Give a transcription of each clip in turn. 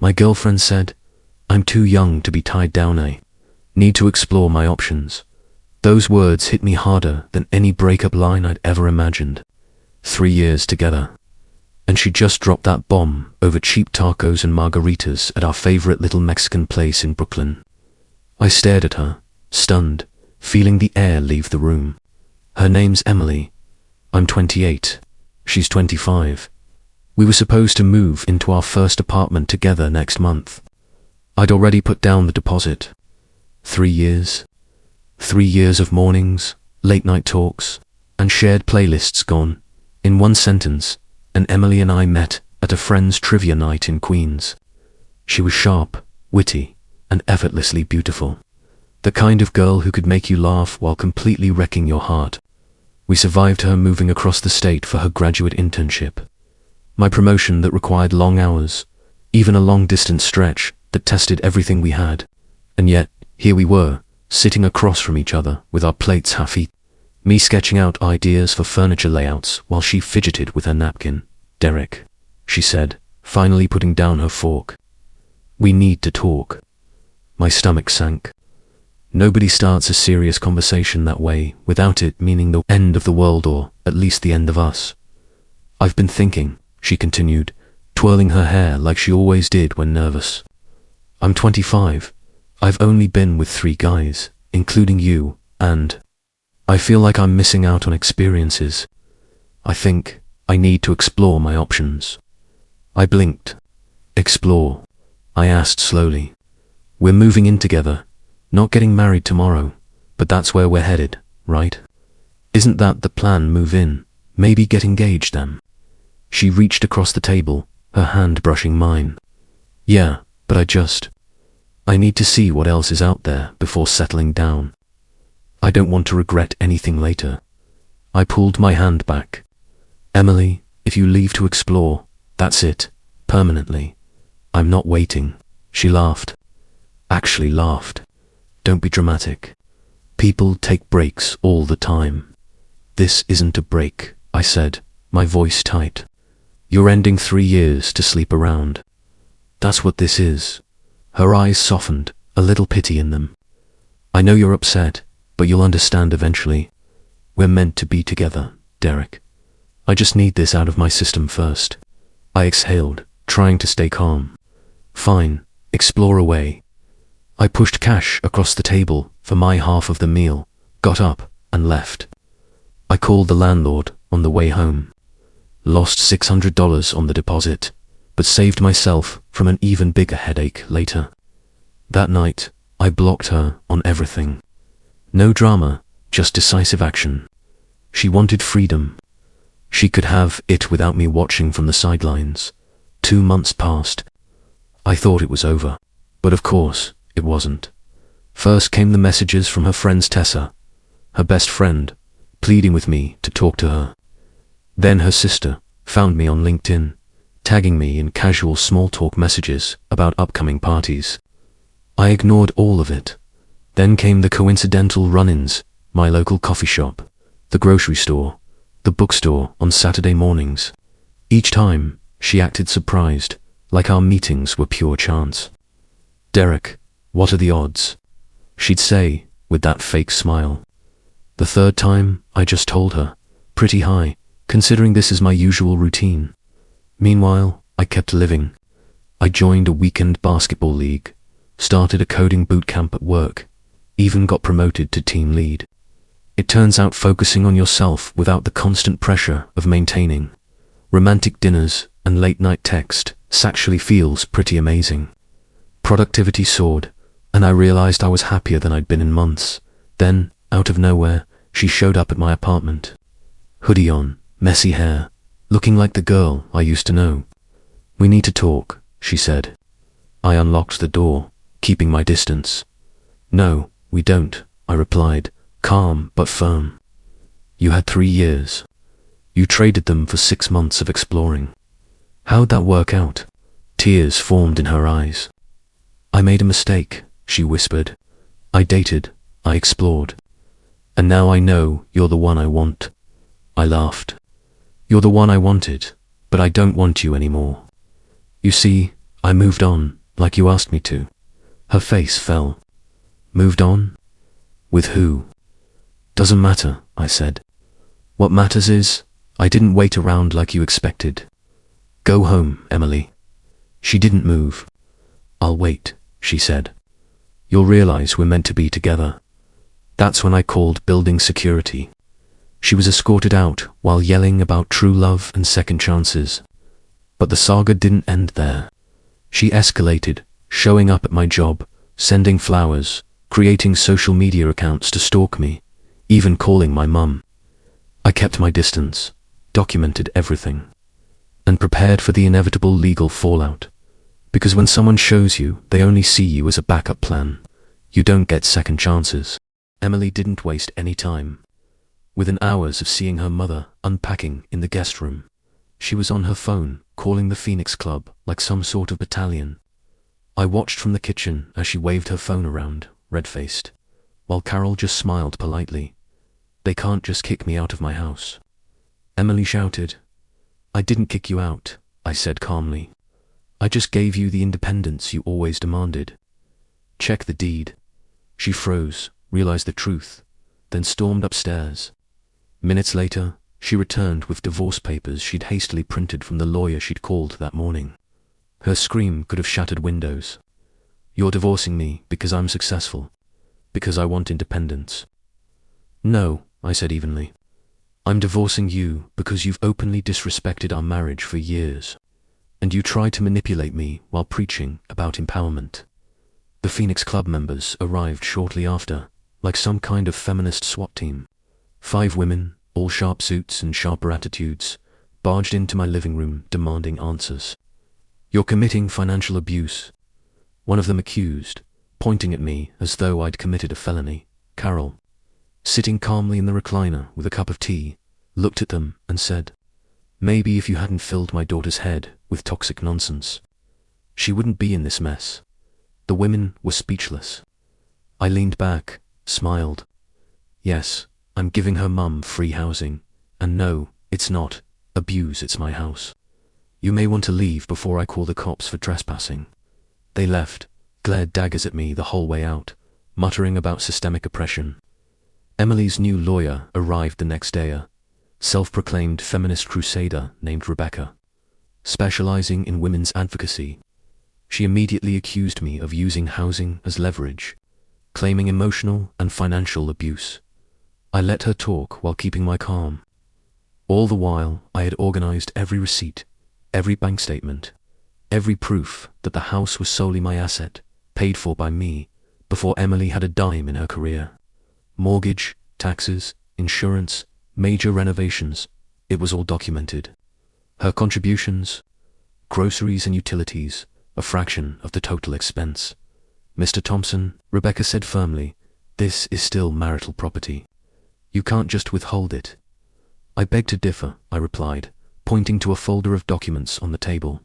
My girlfriend said, "I'm too young to be tied down. I need to explore my options." Those words hit me harder than any breakup line I'd ever imagined. 3 years together. And she just dropped that bomb over cheap tacos and margaritas at our favorite little Mexican place in Brooklyn. I stared at her, stunned, feeling the air leave the room. Her name's Emily. I'm 28. She's 25. We were supposed to move into our first apartment together next month. I'd already put down the deposit. 3 years. 3 years of mornings, late-night talks, and shared playlists gone. In one sentence, and Emily and I met at a friend's trivia night in Queens. She was sharp, witty, and effortlessly beautiful. The kind of girl who could make you laugh while completely wrecking your heart. We survived her moving across the state for her graduate internship. My promotion that required long hours, even a long-distance stretch that tested everything we had. And yet, here we were, sitting across from each other with our plates half-eaten. Me sketching out ideas for furniture layouts while she fidgeted with her napkin. "Derek," she said, finally putting down her fork. "We need to talk." My stomach sank. Nobody starts a serious conversation that way without it meaning the end of the world, or at least the end of us. "I've been thinking," she continued, twirling her hair like she always did when nervous. "I'm 25. I've only been with 3 guys, including you, and I feel like I'm missing out on experiences. I think I need to explore my options." I blinked. "Explore?" I asked slowly. "We're moving in together, not getting married tomorrow, but that's where we're headed, right? Isn't that the plan? Move in, maybe get engaged then?" She reached across the table, her hand brushing mine. "Yeah, but I need to see what else is out there before settling down. I don't want to regret anything later." I pulled my hand back. "Emily, if you leave to explore, that's it, permanently. I'm not waiting." She laughed. Actually laughed. "Don't be dramatic. People take breaks all the time." "This isn't a break," I said, my voice tight. "You're ending 3 years to sleep around. That's what this is." Her eyes softened, a little pity in them. "I know you're upset, but you'll understand eventually. We're meant to be together, Derek. I just need this out of my system first." I exhaled, trying to stay calm. "Fine, explore away." I pushed cash across the table for my half of the meal, got up, and left. I called the landlord on the way home. Lost $600 on the deposit, but saved myself from an even bigger headache later. That night, I blocked her on everything. No drama, just decisive action. She wanted freedom. She could have it without me watching from the sidelines. 2 months passed. I thought it was over, but of course, it wasn't. First came the messages from her friend Tessa, her best friend, pleading with me to talk to her. Then her sister found me on LinkedIn, tagging me in casual small talk messages about upcoming parties. I ignored all of it. Then came the coincidental run-ins, my local coffee shop, the grocery store, the bookstore on Saturday mornings. Each time, she acted surprised, like our meetings were pure chance. "Derek, what are the odds?" she'd say, with that fake smile. The third time, I just told her, "Pretty high, considering this is my usual routine." Meanwhile, I kept living. I joined a weekend basketball league, started a coding boot camp at work, even got promoted to team lead. It turns out focusing on yourself without the constant pressure of maintaining romantic dinners and late-night text actually feels pretty amazing. Productivity soared, and I realized I was happier than I'd been in months. Then, out of nowhere, she showed up at my apartment. Hoodie on, messy hair, looking like the girl I used to know. "We need to talk," she said. I unlocked the door, keeping my distance. "No, we don't," I replied, calm but firm. "You had 3 years. You traded them for 6 months of exploring. How'd that work out?" Tears formed in her eyes. "I made a mistake," she whispered. "I dated, I explored. And now I know you're the one I want." I laughed. "You're the one I wanted, but I don't want you anymore. You see, I moved on, like you asked me to. Her face fell. Moved on? With who? Doesn't matter, I said. What matters is, I didn't wait around like you expected. Go home, Emily. She didn't move. I'll wait, she said. You'll realize we're meant to be together. That's when I called building security. She was escorted out while yelling about true love and second chances. But the saga didn't end there. She escalated, showing up at my job, sending flowers, creating social media accounts to stalk me, even calling my mum. I kept my distance, documented everything, and prepared for the inevitable legal fallout. Because when someone shows you, they only see you as a backup plan. You don't get second chances. Emily didn't waste any time. Within hours of seeing her mother unpacking in the guest room, she was on her phone, calling the Phoenix Club like some sort of battalion. I watched from the kitchen as she waved her phone around, red-faced, while Carol just smiled politely. They can't just kick me out of my house. Emily shouted. I didn't kick you out, I said calmly. I just gave you the independence you always demanded. Check the deed. She froze, realized the truth, then stormed upstairs. Minutes later, she returned with divorce papers she'd hastily printed from the lawyer she'd called that morning. Her scream could have shattered windows. You're divorcing me because I'm successful, because I want independence. No, I said evenly. I'm divorcing you because you've openly disrespected our marriage for years, and you tried to manipulate me while preaching about empowerment. The Phoenix Club members arrived shortly after, like some kind of feminist SWAT team. 5 women, all sharp suits and sharper attitudes, barged into my living room demanding answers. You're committing financial abuse. One of them accused, pointing at me as though I'd committed a felony. Carol, sitting calmly in the recliner with a cup of tea, looked at them and said, maybe if you hadn't filled my daughter's head with toxic nonsense, she wouldn't be in this mess. The women were speechless. I leaned back, smiled. Yes, I'm giving her mum free housing, and no, it's not abuse, it's my house. You may want to leave before I call the cops for trespassing. They left, glared daggers at me the whole way out, muttering about systemic oppression. Emily's new lawyer arrived the next day, a self-proclaimed feminist crusader named Rebecca, specializing in women's advocacy. She immediately accused me of using housing as leverage, claiming emotional and financial abuse. I let her talk while keeping my calm. All the while, I had organized every receipt, every bank statement, every proof that the house was solely my asset, paid for by me, before Emily had a dime in her career. Mortgage, taxes, insurance, major renovations, it was all documented. Her contributions, groceries and utilities, a fraction of the total expense. Mr. Thompson, Rebecca said firmly, this is still marital property. You can't just withhold it. I beg to differ, I replied, pointing to a folder of documents on the table.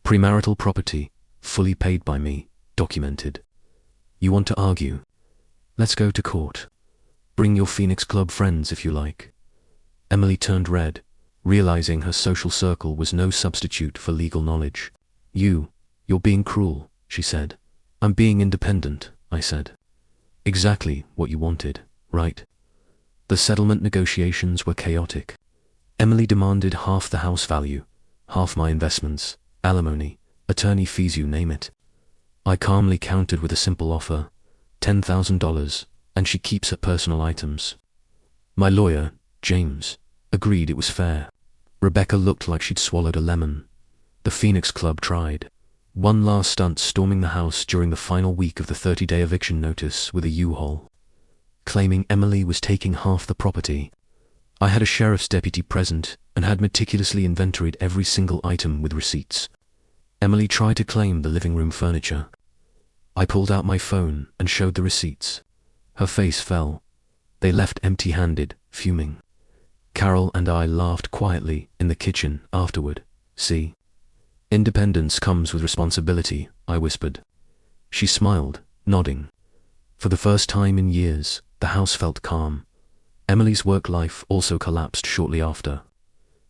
Premarital property, fully paid by me, documented. You want to argue? Let's go to court. Bring your Phoenix Club friends if you like. Emily turned red, realizing her social circle was no substitute for legal knowledge. You're being cruel, she said. I'm being independent, I said. Exactly what you wanted, right? The settlement negotiations were chaotic. Emily demanded half the house value, half my investments, alimony, attorney fees, you name it. I calmly countered with a simple offer, $10,000, and she keeps her personal items. My lawyer, James, agreed it was fair. Rebecca looked like she'd swallowed a lemon. The Phoenix Club tried. One last stunt, storming the house during the final week of the 30-day eviction notice with a U-Haul, claiming Emily was taking half the property. I had a sheriff's deputy present and had meticulously inventoried every single item with receipts. Emily tried to claim the living room furniture. I pulled out my phone and showed the receipts. Her face fell. They left empty-handed, fuming. Carol and I laughed quietly in the kitchen afterward. See? Independence comes with responsibility, I whispered. She smiled, nodding. For the first time in years, the house felt calm. Emily's work life also collapsed shortly after.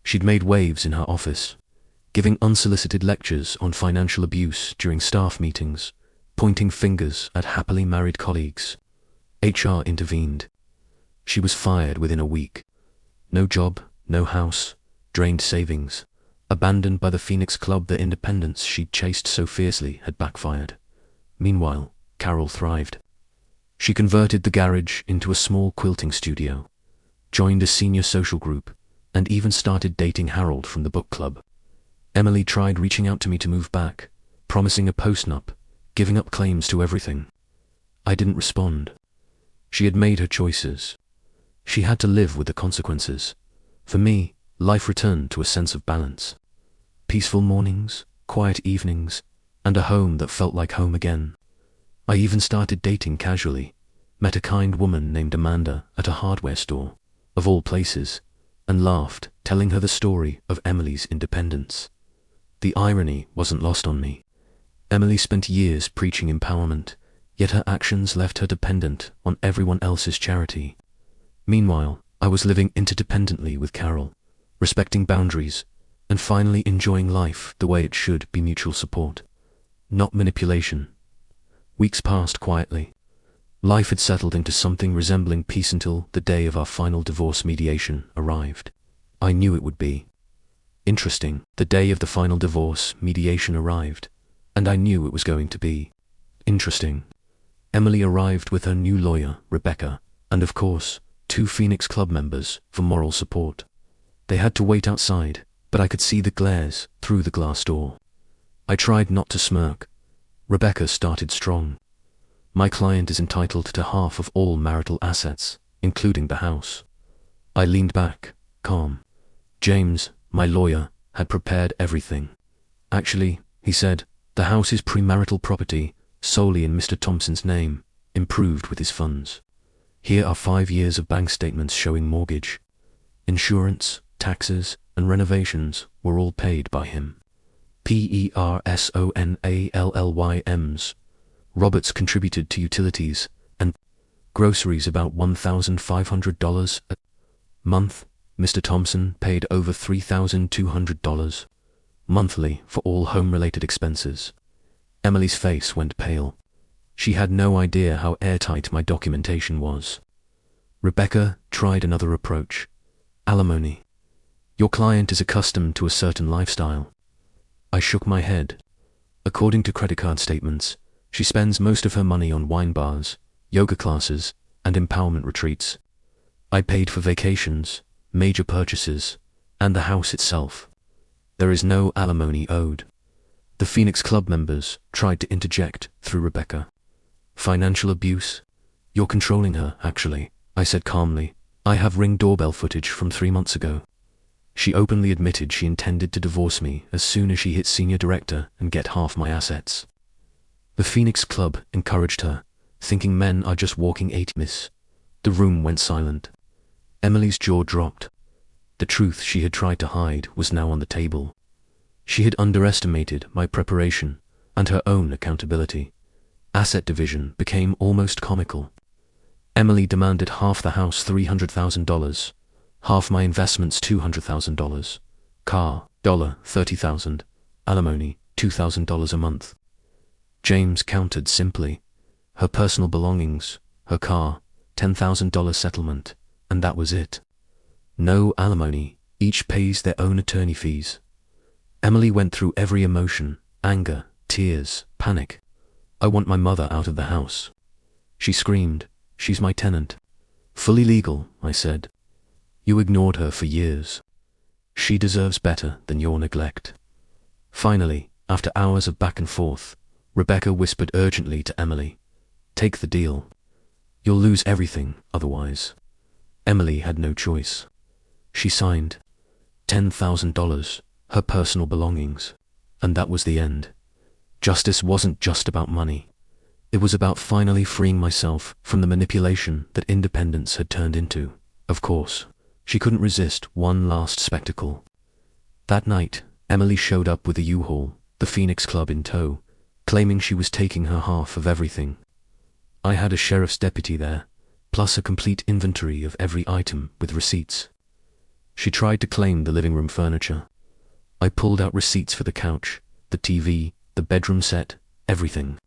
She'd made waves in her office, giving unsolicited lectures on financial abuse during staff meetings, pointing fingers at happily married colleagues. HR intervened. She was fired within a week. No job, no house, drained savings. Abandoned by the Phoenix Club, the independence she'd chased so fiercely had backfired. Meanwhile, Carol thrived. She converted the garage into a small quilting studio, joined a senior social group, and even started dating Harold from the book club. Emily tried reaching out to me to move back, promising a post-nup, giving up claims to everything. I didn't respond. She had made her choices. She had to live with the consequences. For me, life returned to a sense of balance. Peaceful mornings, quiet evenings, and a home that felt like home again. I even started dating casually, met a kind woman named Amanda at a hardware store, of all places, and laughed, telling her the story of Emily's independence. The irony wasn't lost on me. Emily spent years preaching empowerment, yet her actions left her dependent on everyone else's charity. Meanwhile, I was living interdependently with Carol, respecting boundaries, and finally enjoying life the way it should be: mutual support, not manipulation. Weeks passed quietly. Life had settled into something resembling peace until the day of our final divorce mediation arrived. I knew it would be. Interesting, the day of the final divorce mediation arrived, and I knew it was going to be interesting. Emily arrived with her new lawyer, Rebecca, and of course, 2 Phoenix Club members for moral support. They had to wait outside, but I could see the glares through the glass door. I tried not to smirk. Rebecca started strong. My client is entitled to half of all marital assets, including the house. I leaned back, calm. James, my lawyer, had prepared everything. Actually, he said, the house is premarital property, solely in Mr. Thompson's name, improved with his funds. Here are 5 years of bank statements showing mortgage. Insurance, taxes, and renovations were all paid by him. PERSONALLYMs. Roberts contributed to utilities and groceries about $1,500 a month. Mr. Thompson paid over $3,200 monthly for all home-related expenses. Emily's face went pale. She had no idea how airtight my documentation was. Rebecca tried another approach. Alimony. Your client is accustomed to a certain lifestyle. I shook my head. According to credit card statements, she spends most of her money on wine bars, yoga classes, and empowerment retreats. I paid for vacations, major purchases, and the house itself. There is no alimony owed. The Phoenix Club members tried to interject through Rebecca. Financial abuse? You're controlling her, actually, I said calmly. I have Ring doorbell footage from 3 months ago. She openly admitted she intended to divorce me as soon as she hit senior director and get half my assets. The Phoenix Club encouraged her, thinking men are just walking 8 miss. The room went silent. Emily's jaw dropped. The truth she had tried to hide was now on the table. She had underestimated my preparation and her own accountability. Asset division became almost comical. Emily demanded half the house, $300,000, half my investments, $200,000, car, $30,000, alimony, $2,000 a month. James countered simply. Her personal belongings, her car, $10,000 settlement, and that was it. No alimony, each pays their own attorney fees. Emily went through every emotion: anger, tears, panic. I want my mother out of the house. She screamed, she's my tenant. Fully legal, I said. You ignored her for years. She deserves better than your neglect. Finally, after hours of back and forth, Rebecca whispered urgently to Emily, take the deal. You'll lose everything otherwise. Emily had no choice. She signed. $10,000, her personal belongings, and that was the end. Justice wasn't just about money. It was about finally freeing myself from the manipulation that independence had turned into. Of course, she couldn't resist one last spectacle. That night, Emily showed up with a U-Haul, the Phoenix Club in tow, claiming she was taking her half of everything. I had a sheriff's deputy there, plus a complete inventory of every item with receipts. She tried to claim the living room furniture. I pulled out receipts for the couch, the TV, the bedroom set, everything.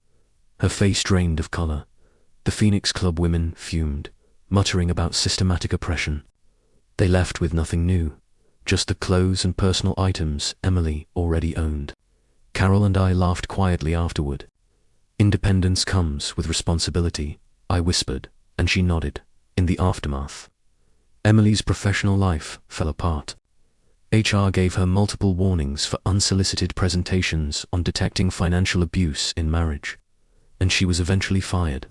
Her face drained of color. The Phoenix Club women fumed, muttering about systematic oppression. They left with nothing new, just the clothes and personal items Emily already owned. Carol and I laughed quietly afterward. Independence comes with responsibility, I whispered, and she nodded, in the aftermath. Emily's professional life fell apart. HR gave her multiple warnings for unsolicited presentations on detecting financial abuse in marriage, and she was eventually fired.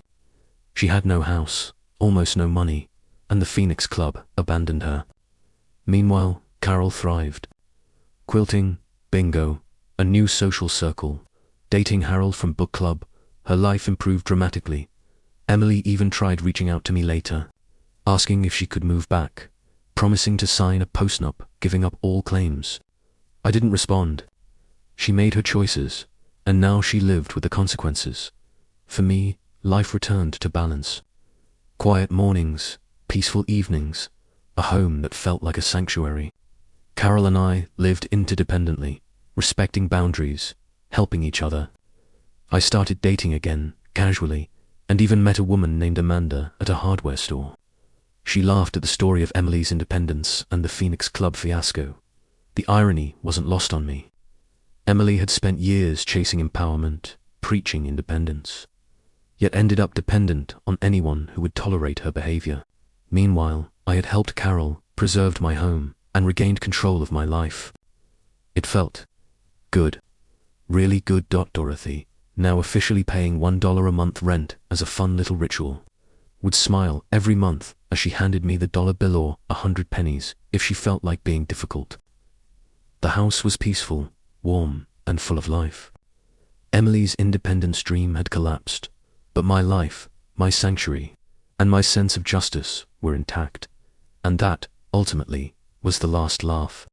She had no house, almost no money, and the Phoenix Club abandoned her. Meanwhile, Carol thrived. Quilting, bingo, a new social circle, dating Harold from book club, her life improved dramatically. Emily even tried reaching out to me later, asking if she could move back, promising to sign a postnup, giving up all claims. I didn't respond. She made her choices, and now she lived with the consequences. For me, life returned to balance. Quiet mornings, peaceful evenings, a home that felt like a sanctuary. Carol and I lived interdependently, respecting boundaries, helping each other. I started dating again, casually, and even met a woman named Amanda at a hardware store. She laughed at the story of Emily's independence and the Phoenix Club fiasco. The irony wasn't lost on me. Emily had spent years chasing empowerment, preaching independence, yet ended up dependent on anyone who would tolerate her behavior. Meanwhile, I had helped Carol, preserved my home, and regained control of my life. It felt good. Really good. Dorothy, now officially paying $1 a month rent as a fun little ritual, would smile every month as she handed me the dollar bill or 100 pennies if she felt like being difficult. The house was peaceful, warm, and full of life. Emily's independence dream had collapsed, but my life, my sanctuary, and my sense of justice were intact. And that, ultimately, was the last laugh.